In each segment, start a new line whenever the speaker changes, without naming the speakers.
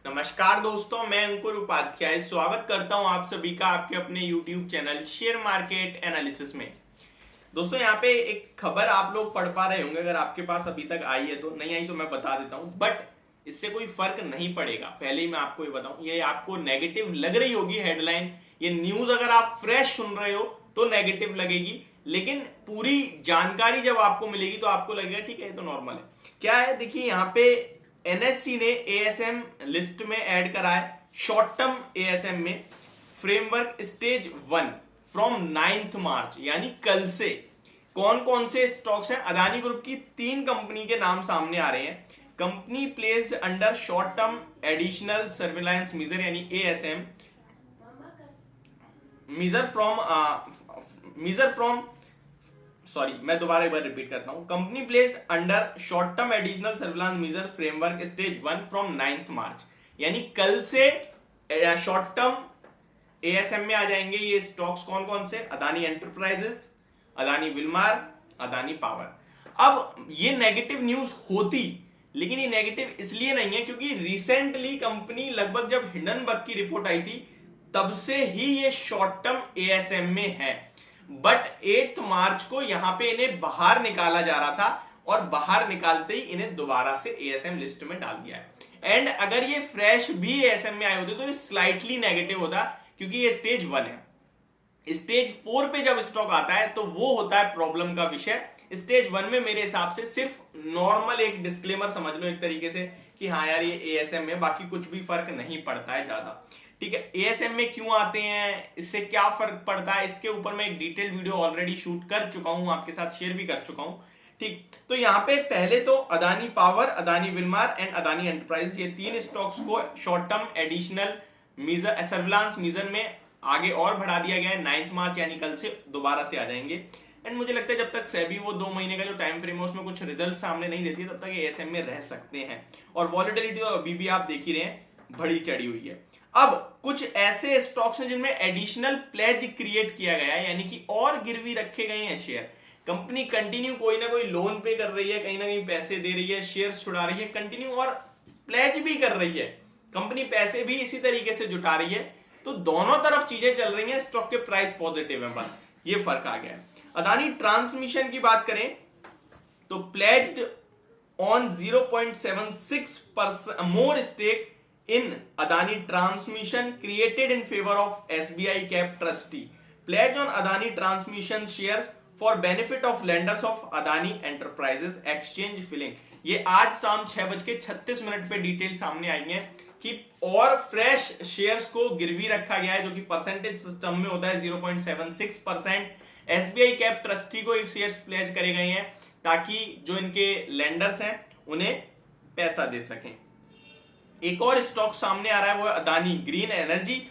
नमस्कार दोस्तों, मैं अंकुर उपाध्याय स्वागत करता हूं आप सभी का आपके अपने YouTube channel share market analysis में। दोस्तों यहाँ पे एक खबर आप लोग पढ़ पा रहे होंगे, अगर आपके पास अभी तक आई है तो, नहीं आई तो मैं बता देता हूं, बट इससे कोई फर्क नहीं पड़ेगा। पहले ही मैं आपको ये बताऊं, ये आपको नेगेटिव लग रही होगी हेडलाइन, ये न्यूज अगर आप फ्रेश सुन रहे हो तो नेगेटिव लगेगी, लेकिन पूरी जानकारी जब आपको मिलेगी तो आपको लगेगा ठीक है ये तो नॉर्मल है। क्या है देखिए, यहाँ पे एनएससी ने एएसएम लिस्ट में ऐड करा है, शॉर्ट टर्म एएसएम में फ्रेमवर्क स्टेज 1 फ्रॉम 9 मार्च, यानी कल से। कौन कौन से स्टॉक्स हैं? अदानी ग्रुप की 3 कंपनी के नाम सामने आ रहे हैं। Company placed under short term additional surveillance major यानी एएसएम मेजर फ्रॉम सॉरी, मैं दोबारा एक बार रिपीट करता हूं। Company placed under short term additional surveillance major framework stage 1 from 9 मार्च, यानी कल से शॉर्ट टर्म एएसएम में आ जाएंगे ये स्टॉक्स। कौन कौन से? Adani enterprises, Adani Wilmar, Adani power. अब ये नेगेटिव न्यूज होती, लेकिन ये नेगेटिव इसलिए नहीं है क्योंकि रिसेंटली कंपनी लगभग जब हिंडनबर्ग की रिपोर्ट आई थी तब से ही ये शॉर्ट टर्म एएसएम में है, बट 8 मार्च को यहां पे इन्हें बाहर निकाला जा रहा था और बाहर निकालते ही इन्हें दोबारा से एएसएम लिस्ट में डाल दिया है। एंड अगर ये फ्रेश भी एएसएम में आए होते तो ये स्लाइटली नेगेटिव होता, क्योंकि ये स्टेज 1 है। स्टेज 4 पे जब स्टॉक आता है तो वो होता है प्रॉब्लम का विषय। स्टेज 1 में मेरे हिसाब से सिर्फ नॉर्मल एक डिस्क्लेमर समझ लो एक तरीके से कि हाँ यार ये एएसएम में, बाकी कुछ भी फर्क नहीं पड़ता है ज्यादा। ठीक है, एएसएम में क्यों आते हैं, इससे क्या फर्क पड़ता है, इसके ऊपर मैं एक डिटेल वीडियो ऑलरेडी शूट कर चुका हूं, आपके साथ शेयर भी कर चुका हूं। ठीक, तो यहां पे पहले तो Adani power, Adani Wilmar and Adani enterprise, ये 3 स्टॉक्स को short term additional measure surveillance measure में आगे और बढ़ा दिया गया है। 9 मार्च यानी कल से दोबारा से आ जाएंगे। एंड मुझे लगता है जब तक सेबी वो 2 महीने का जो टाइम फ्रेम है उसमें कुछ रिजल्ट सामने नहीं देती तब तक एएसएम में रह सकते हैं। और वॉलेटिलिटी तो अभी भी आप देख ही रहे हैं, बड़ी चढ़ी हुई है। अब कुछ ऐसे स्टॉक्स हैं जिनमें एडिशनल प्लेज क्रिएट किया गया है, यानी कि और गिरवी रखे गए हैं शेयर। कंपनी कंटिन्यू कोई ना कोई लोन पे कर रही है, कहीं ना कहीं पैसे दे रही है, शेयर छुड़ा रही है कंटिन्यू, और प्लेज भी कर रही है कंपनी, पैसे भी इसी तरीके से जुटा रही है। तो दोनों तरफ चीजें चल रही हैं, स्टॉक के प्राइस पॉजिटिव है, बस ये फर्क आ गया है। अदानी ट्रांसमिशन की बात करें तो pledged on 0.76% more stake in Adani Transmission created in favor of SBI cap trustee. Pledge on Adani Transmission shares for benefit of lenders of Adani Enterprises exchange filling. ये आज शाम 6:36 पे डिटेल सामने आई है कि और फ्रेश शेयर्स को गिरवी रखा गया है, जो कि परसेंटेज सिस्टम में होता है 0.76%। एसबीआई कैप ट्रस्टी को एक शेयर्स प्लेज करे गए हैं ताकि जो इनके लेंडर्स हैं उन्हें पैसा दे सकें। एक और स्टॉक सामने आ रहा है वो अदानी ग्रीन एनर्जी,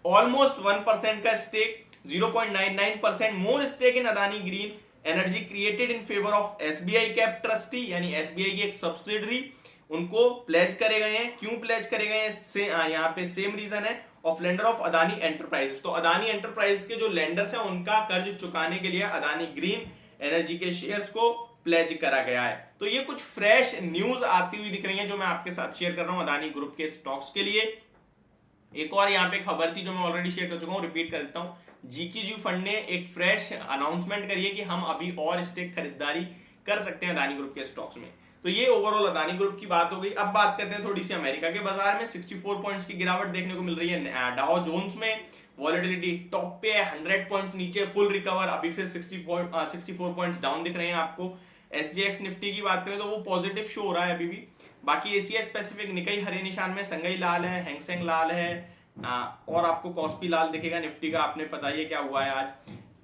ऑलमोस्ट 1% का stake, 0.99% more stake in Adani green energy created in favour of SBI cap trustee, यानी एसबीआई की एक सब्सिडरी, उनको प्लेज करे गए हैं। क्यों प्लेज करे गए हैं? यहाँ पे सेम रीजन है, of lender of Adani enterprise. तो अदानी एंटरप्राइज के जो लेंडर्स हैं उनका कर्ज चुकाने के लिए अदानी ग्रीन एनर्जी के शेयर्स को प्लेज करा गया है। तो ये कुछ फ्रेश न्यूज आती हुई दिख रही है जो मैं आपके साथ शेयर कर रहा हूं अदानी ग्रुप के स्टॉक्स के लिए। एक और यहाँ पे खबर थी जो मैं ऑलरेडी शेयर कर चुका हूं, रिपीट कर देता हूं। जीकेजी फंड ने एक फ्रेश अनाउंसमेंट करी है कि हम अभी और स्टेक खरीदारी कर सकते हैं अदानी ग्रुप के स्टॉक्स में। तो ये ओवरऑल अदानी ग्रुप की बात हो गई। अब बात करते हैं थोड़ी सी अमेरिका के बाजार में। 64 पॉइंट्स की गिरावट देखने को मिल रही है डाउ जोन्स में। वॉलेटिलिटी टॉप पे है, 100 पॉइंट्स नीचे, फुल रिकवर, अभी फिर 64 पॉइंट्स डाउन दिख रहे हैं आपको। एसजीएक्स निफ्टी की बात करें तो वो पॉजिटिव शो हो रहा है अभी भी। बाकी एशिया स्पेसिफिक निकाई हरे निशान में, संघई लाल है, हैंगसेंग लाल है, और आपको कॉस्पी लाल दिखेगा। निफ्टी का आपने पता ही क्या हुआ है आज।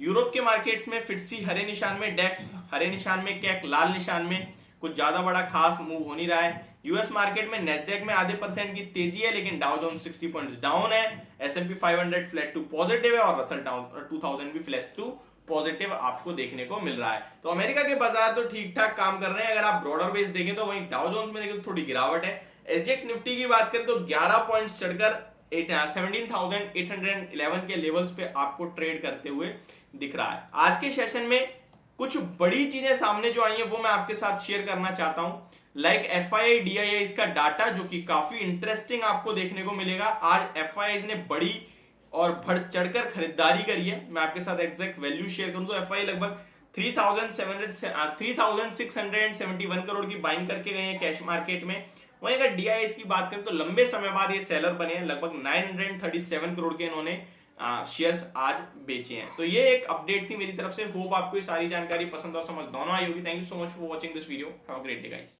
यूरोप के मार्केट्स में फिटसी हरे निशान में, डेक्स हरे निशान में, कैक लाल निशान में, कुछ ज्यादा बड़ा खास मूव हो नहीं रहा है। यूएस मार्केट में नेस्डेक में आधे % की तेजी है, लेकिन डाउ जोन्स 60 पॉइंट्स डाउन है। एसएनपी 500 फ्लैट टू पॉजिटिव है और रसल 2000 भी फ्लैट टू पॉजिटिव आपको देखने को मिल रहा है। तो अमेरिका के बाजार तो ठीक ठाक काम कर रहे हैं। अगर आप ब्रॉडर बेस देखें तो वहीं डाउ जोन्स में देखें तो थोड़ी गिरावट है। एसजीएक्स निफ्टी की बात करें तो 11 पॉइंट्स चढ़कर 17,811 के लेवल्स पे आपको ट्रेड करते हुए दिख रहा है। आज के सेशन में कुछ बड़ी चीजें सामने जो आई हैं वो मैं आपके साथ शेयर करना चाहता हूं। लाइक FII DIIs का डाटा जो कि काफी इंटरेस्टिंग आपको देखने को मिलेगा। आज FIIs ने बड़ी और बढ़ चढ़कर खरीदारी करी है। मैं आपके साथ एग्जैक्ट वैल्यू शेयर करूं तो FII लगभग 3671 करोड़ की बाइंग करके गए हैं कैश मार्केट में। वहीं अगर DIIs की बात करें तो लंबे समय बाद ये सेलर बने हैं, लगभग 937 करोड़ के इन्होंने शेयर्स आज बेचे हैं। तो ये एक अपडेट थी मेरी तरफ से। होप आपको ये सारी जानकारी पसंद और समझ दोनों आई होगी। Thank you so much for watching this video. Have a great day guys.